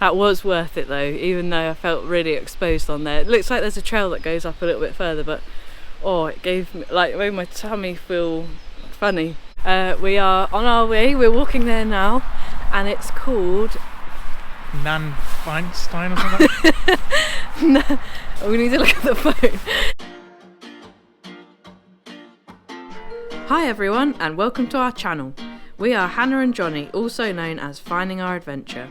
That was worth it though, even though I felt really exposed on there. It looks like there's a trail that goes up a little bit further, but oh, it gave me, like, made my tummy feel funny. We are on our way, we're walking there now, and it's called Neuschwanstein or something? No, we need to look at the phone. Hi everyone, and welcome to our channel. We are Hannah and Jonny, also known as Finding Our Adventure.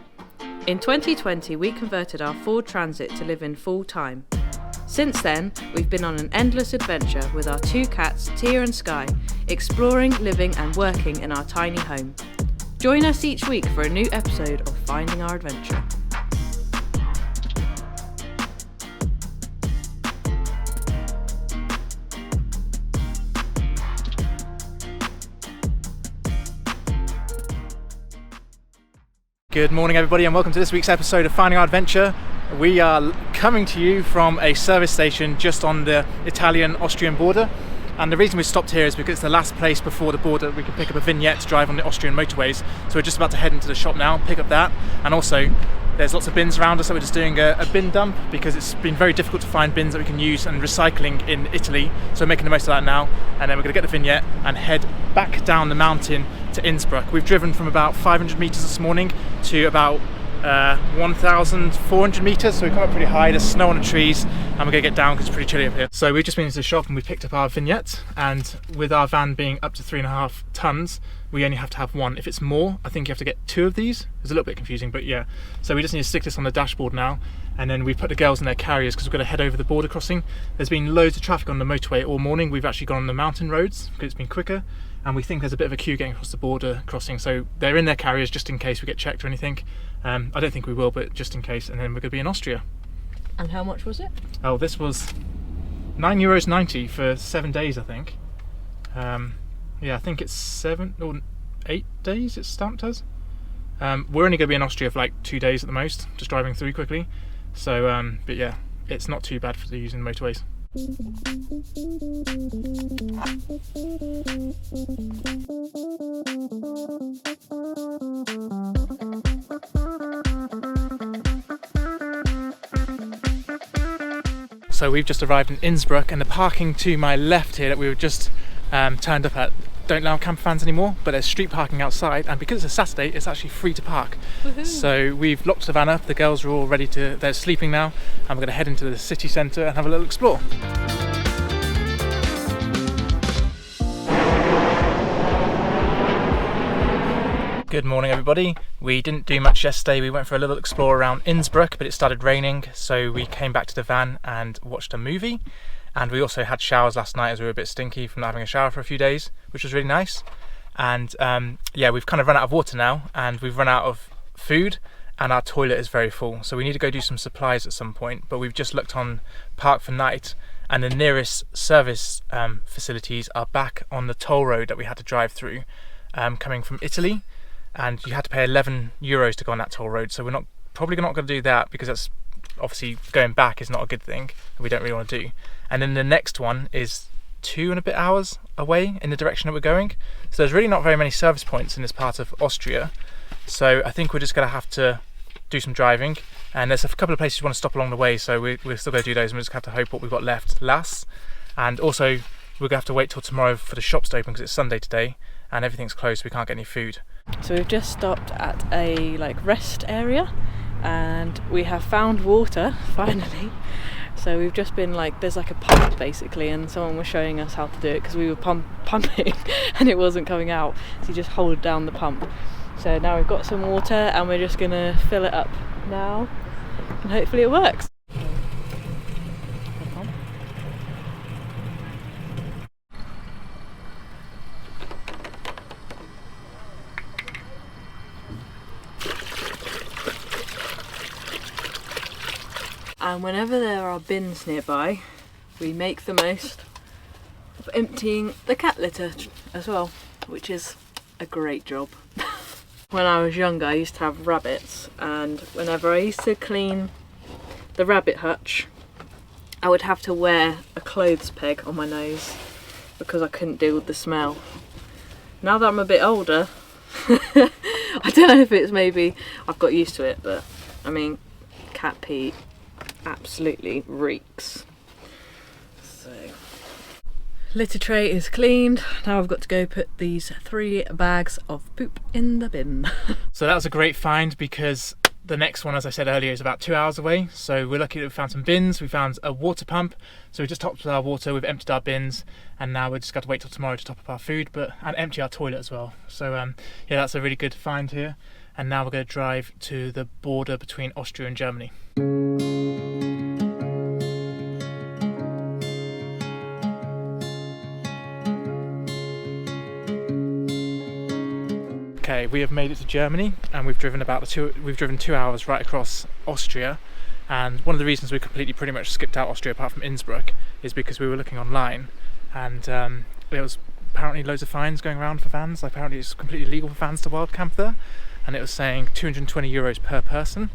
In 2020 we converted our Ford Transit to live in full time. Since then, we've been on an endless adventure with our two cats, Tia and Skye, exploring, living and working in our tiny home. Join us each week for a new episode of Finding Our Adventure. Good morning everybody and welcome to this week's episode of Finding Our Adventure. We are coming to you from a service station just on the Italian-Austrian border, and the reason we stopped here is because it's the last place before the border we can pick up a vignette to drive on the Austrian motorways. So we're just about to head into the shop now, pick up that, and also there's lots of bins around us, so we're just doing a bin dump because it's been very difficult to find bins that we can use and recycling in Italy, so we're making the most of that now, and then we're going to get the vignette and head back down the mountain to Innsbruck. We've driven from about 500 metres this morning to about 1,400 metres, so we've come up pretty high. There's snow on the trees and we're going to get down because it's pretty chilly up here. So we've just been into the shop and we picked up our vignette, and with our van being up to 3.5 tonnes, we only have to have one. If it's more, I think you have to get two of these. It's a little bit confusing, but yeah. So we just need to stick this on the dashboard now, and then we put the girls in their carriers because we're going to head over the border crossing. There's been loads of traffic on the motorway all morning. We've actually gone on the mountain roads because it's been quicker, and we think there's a bit of a queue getting across the border crossing, so they're in their carriers just in case we get checked or anything. I don't think we will, but just in case, and then we're going to be in Austria. And how much was it? Oh, this was €9.90 for 7 days, I think. Yeah, I think it's 7 or 8 days it's stamped as. We're only going to be in Austria for like 2 days at the most, just driving through quickly. So, but yeah, it's not too bad for using the motorways. So we've just arrived in Innsbruck, and the parking to my left here that we were just turned up at don't allow camper vans anymore, but there's street parking outside, and because it's a Saturday it's actually free to park. Woohoo. So we've locked the van up, the girls are all ready to, they're sleeping now, and we're going to head into the city centre and have a little explore. Good morning everybody. We didn't do much yesterday. We went for a little explore around Innsbruck, but it started raining, so we came back to the van and watched a movie. And we also had showers last night as we were a bit stinky from not having a shower for a few days, which was really nice. And yeah, we've kind of run out of water now, and we've run out of food, and our toilet is very full. So we need to go do some supplies at some point, but we've just looked on Park for Night, and the nearest service facilities are back on the toll road that we had to drive through coming from Italy. And you had to pay €11 to go on that toll road, so we're probably not going to do that because that's obviously going back is not a good thing, we don't really want to do. And then the next one is 2 and a bit hours away in the direction that we're going, so there's really not very many service points in this part of Austria, so I think we're just going to have to do some driving, and there's a couple of places we want to stop along the way, so we're still going to do those, and we just have to hope what we've got left lasts. And also we're going to have to wait till tomorrow for the shops to open because it's Sunday today and everything's closed, so we can't get any food. So we've just stopped at a rest area, and we have found water finally. So we've just been there's a pump basically, and someone was showing us how to do it because we were pumping and it wasn't coming out, so you just hold down the pump. So now we've got some water and we're just gonna fill it up now, and hopefully it works. And whenever there are bins nearby, we make the most of emptying the cat litter as well, which is a great job. When I was younger I used to have rabbits, and whenever I used to clean the rabbit hutch I would have to wear a clothes peg on my nose because I couldn't deal with the smell. Now that I'm a bit older I don't know if it's maybe I've got used to it, but I mean, cat pee absolutely reeks. So, litter tray is cleaned. Now I've got to go put these 3 bags of poop in the bin. So that was a great find because the next one, as I said earlier, is about 2 hours away. So we're lucky that we found some bins. We found a water pump. So we just topped up our water, we've emptied our bins, and now we're just got to wait till tomorrow to top up our food, and empty our toilet as well. So yeah, that's a really good find here. And now we're going to drive to the border between Austria and Germany. Okay, we have made it to Germany, and we've driven 2 hours right across Austria. And one of the reasons we completely pretty much skipped out Austria apart from Innsbruck is because we were looking online, and there was apparently loads of fines going around for vans. Apparently it's completely illegal for vans to wild camp there, and it was saying €220 per person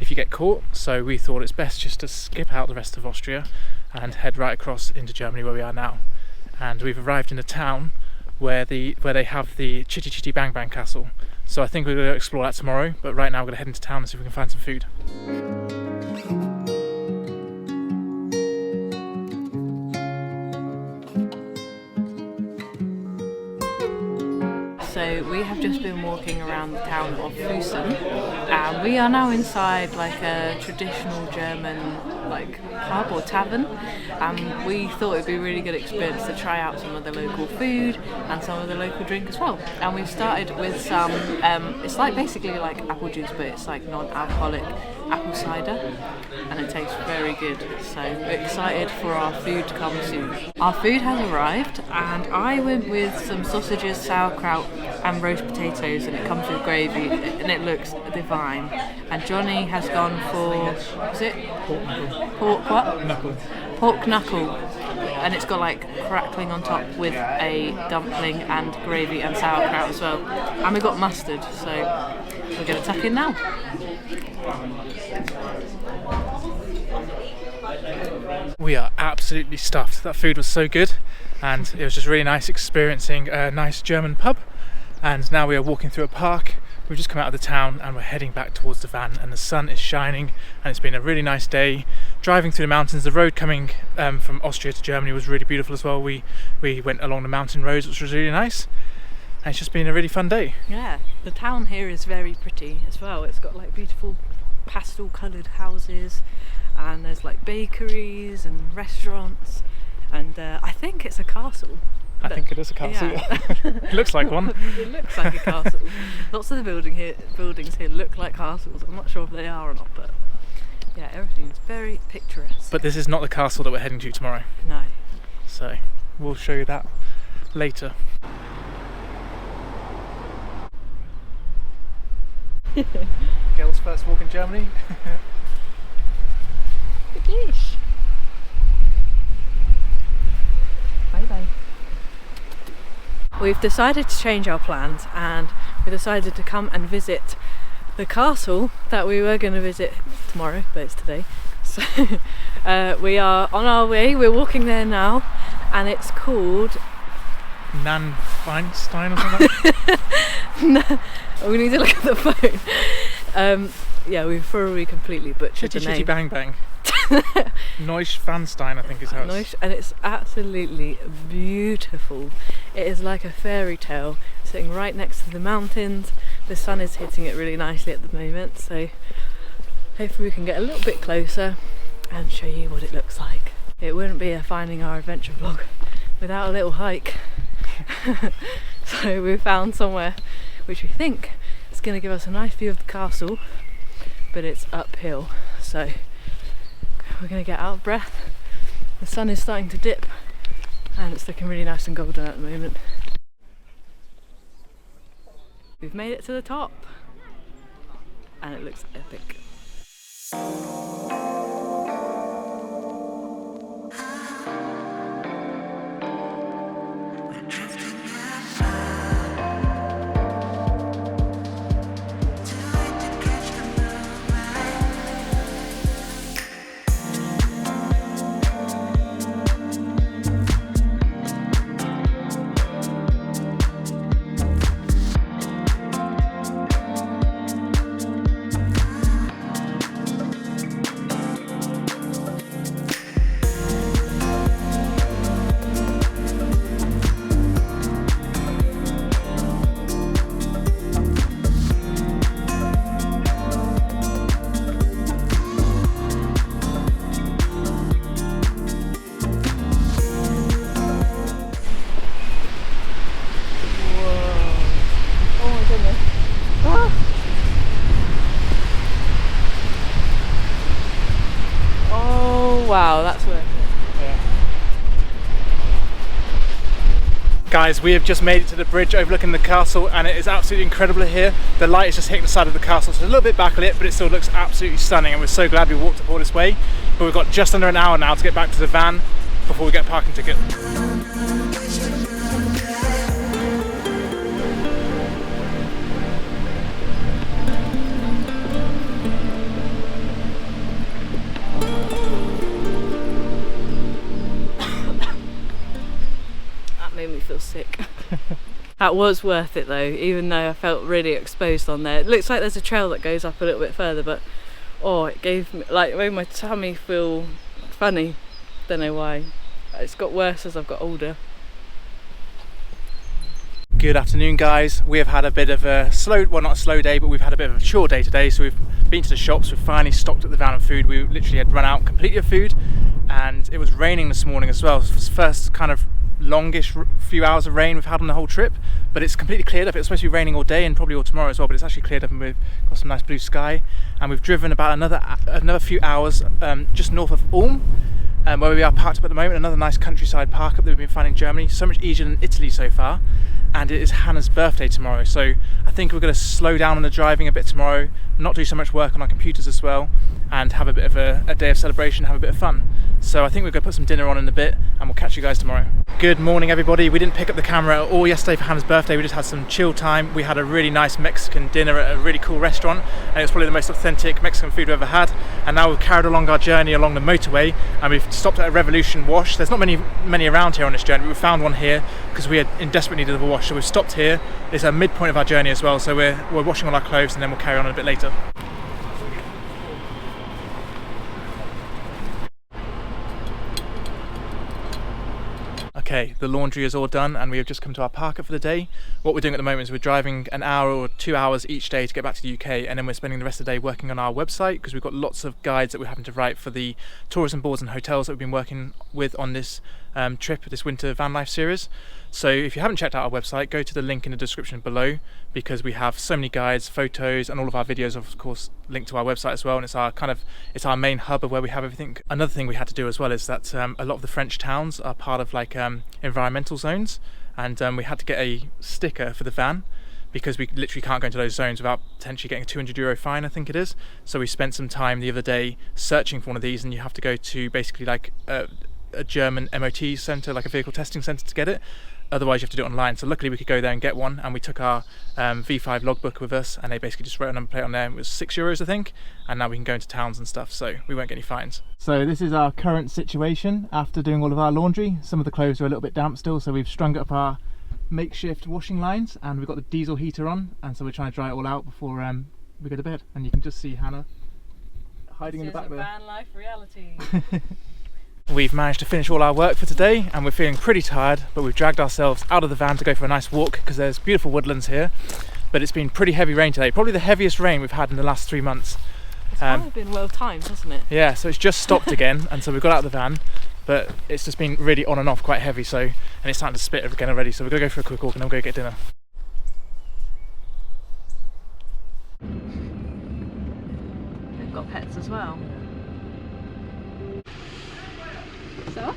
if you get caught. So we thought it's best just to skip out the rest of Austria and head right across into Germany where we are now. And we've arrived in a town where they have the Chitty Chitty Bang Bang Castle. So I think we're going to explore that tomorrow, but right now we're going to head into town and see if we can find some food. So we have just been walking around the town of Fussen, and we are now inside like a traditional German like pub or tavern, and we thought it'd be a really good experience to try out some of the local food and some of the local drink as well. And we've started with some, it's like basically like apple juice, but it's like non-alcoholic apple cider, and it tastes very good. So we're excited for our food to come soon. Our food has arrived, and I went with some sausages, sauerkraut and roast potatoes, and it comes with gravy and it looks divine. And Jonny has gone for, is it? Pork what? Knuckle. Pork knuckle. And it's got like crackling on top with a dumpling and gravy and sauerkraut as well. And we got mustard, so we're going to tuck in now. We are absolutely stuffed. That food was so good, and it was just really nice experiencing a nice German pub. And now we are walking through a park. We've just come out of the town and we're heading back towards the van, and the sun is shining and it's been a really nice day driving through the mountains. The road coming from Austria to Germany was really beautiful as well. We went along the mountain roads, which was really nice, and it's just been a really fun day. Yeah, the town here is very pretty as well. It's got like beautiful pastel coloured houses, and there's like bakeries and restaurants, and I think it's a castle. I think it is a castle. Yeah. It looks like one. It looks like a castle. Lots of the buildings here look like castles. I'm not sure if they are or not, but yeah, everything's very picturesque. But this is not the castle that we're heading to tomorrow. No. So we'll show you that later. Girls' first walk in Germany. Goodish. Bye bye. We've decided to change our plans, and we decided to come and visit the castle that we were going to visit tomorrow, but it's today. So we are on our way, we're walking there now, and it's called Neuschwanstein or something? No, we need to look at the phone. Yeah, we've probably completely butchered Chitty the name. Chitty Bang Bang. Neuschwanstein, I think is how it's. And it's absolutely beautiful. It is like a fairy tale, sitting right next to the mountains. The sun is hitting it really nicely at the moment, so hopefully we can get a little bit closer and show you what it looks like. It wouldn't be a finding our adventure vlog without a little hike. So we found somewhere which we think is going to give us a nice view of the castle, but it's uphill, so we're going to get out of breath. The sun is starting to dip and it's looking really nice and golden at the moment. We've made it to the top and it looks epic. Wow, that's worth it. Yeah. Guys, we have just made it to the bridge overlooking the castle, and it is absolutely incredible here. The light is just hitting the side of the castle, so it's a little bit backlit, but it still looks absolutely stunning, and we're so glad we walked up all this way. But we've got just under an hour now to get back to the van before we get a parking ticket. Made me feel sick. That was worth it though, even though I felt really exposed on there. It looks like there's a trail that goes up a little bit further, but oh, it gave me, like, it made my tummy feel funny. Don't know why. It's got worse as I've got older. Good afternoon, guys. We have had a bit of a slow, well, not a slow day, but we've had a bit of a chore day today. So we've been to the shops, we've finally stocked up the van of food. We literally had run out completely of food, and it was raining this morning as well. It was the first kind of longish few hours of rain we've had on the whole trip, but it's completely cleared up. It's supposed to be raining all day and probably all tomorrow as well, but it's actually cleared up, and we've got some nice blue sky, and we've driven about another few hours just north of Ulm, where we are parked up at the moment. Another nice countryside park up that we've been finding in Germany. So much easier than Italy so far, and it is Hannah's birthday tomorrow, so I think we're going to slow down on the driving a bit tomorrow, not do so much work on our computers as well, and have a bit of a day of celebration, have a bit of fun. So I think we're going to put some dinner on in a bit, and we'll catch you guys tomorrow. Good morning, everybody. We didn't pick up the camera at all yesterday for Hannah's birthday. We just had some chill time. We had a really nice Mexican dinner at a really cool restaurant, and it was probably the most authentic Mexican food we've ever had. And now we've carried along our journey along the motorway, and we've stopped at a Revolution wash. There's not many around here on this journey, but we found one here because we are in desperate need of a wash. So we've stopped here. It's a midpoint of our journey as well, so we're washing all our clothes, and then we'll carry on a bit later. Okay, the laundry is all done, and we have just come to our park up for the day. What we're doing at the moment is we're driving an hour or 2 hours each day to get back to the UK, and then we're spending the rest of the day working on our website, because we've got lots of guides that we're having to write for the tourism boards and hotels that we've been working with on this trip, this winter van life series. So if you haven't checked out our website, go to the link in the description below, because we have so many guides, photos, and all of our videos, of course, linked to our website as well. And it's our main hub of where we have everything. Another thing we had to do as well is that a lot of the French towns are part of like environmental zones, and we had to get a sticker for the van, because we literally can't go into those zones without potentially getting a €200 fine, I think it is. So we spent some time the other day searching for one of these, and you have to go to basically like a German MOT centre, like a vehicle testing centre, to get it. Otherwise you have to do it online. So luckily we could go there and get one, and we took our V5 logbook with us, and they basically just wrote a number plate on there. It was €6 I think, and now we can go into towns and stuff, so we won't get any fines. So this is our current situation after doing all of our laundry. Some of the clothes are a little bit damp still, so we've strung up our makeshift washing lines, and we've got the diesel heater on, and so we're trying to dry it all out before we go to bed. And you can just see Hannah hiding in the back there. Van life reality. We've managed to finish all our work for today, and we're feeling pretty tired, but we've dragged ourselves out of the van to go for a nice walk, because there's beautiful woodlands here. But it's been pretty heavy rain today, probably the heaviest rain we've had in the last 3 months. It's kind of been well timed, hasn't it? Yeah, so it's just stopped again, and so we've got out of the van, but it's just been really on and off, quite heavy, so, and it's starting to spit again already, so we're going to go for a quick walk and then we'll go get dinner. They've got pets as well. So?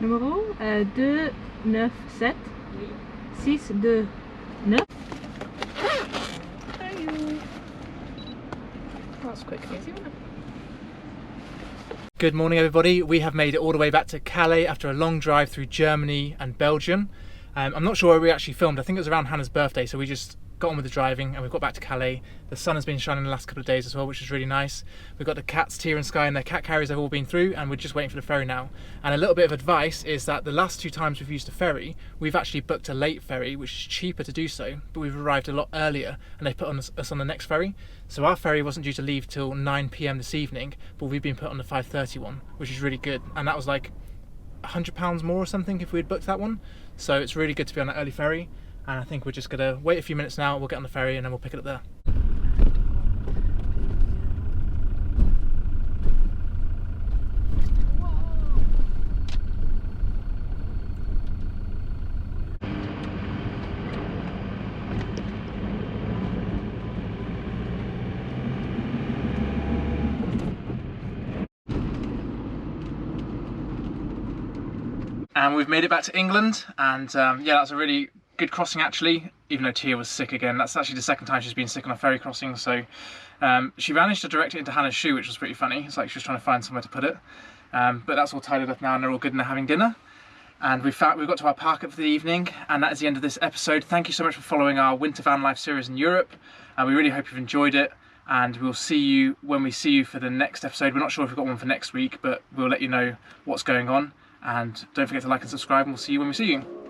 Numéro 297 629. That's quick and easy, wasn't it? Good morning, everybody. We have made it all the way back to Calais after a long drive through Germany and Belgium. I'm not sure where we actually filmed. I think it was around Hannah's birthday, so we just got on with the driving and we've got back to Calais. The sun has been shining the last couple of days as well, which is really nice. We've got the cats, Tia and Skye, and their cat carriers have all been through, and we're just waiting for the ferry now. And a little bit of advice is that the last 2 times we've used a ferry, we've actually booked a late ferry, which is cheaper to do so, but we've arrived a lot earlier and they put us on the next ferry. So our ferry wasn't due to leave till 9 PM this evening, but we've been put on the 5:30 one, which is really good. And that was like £100 more or something if we had booked that one. So it's really good to be on that early ferry. And I think we're just gonna wait a few minutes now, we'll get on the ferry and then we'll pick it up there. And we've made it back to England, and yeah, that was a really good crossing actually, even though Tia was sick again. That's actually the second time she's been sick on a ferry crossing, so she managed to direct it into Hannah's shoe, which was pretty funny. It's like she was trying to find somewhere to put it. But that's all tidied up now and they're all good and they're having dinner. And we've got to our park up for the evening, and that is the end of this episode. Thank you so much for following our winter van life series in Europe, and we really hope you've enjoyed it. And we'll see you when we see you for the next episode. We're not sure if we've got one for next week, but we'll let you know what's going on. And don't forget to like and subscribe, and we'll see you when we see you.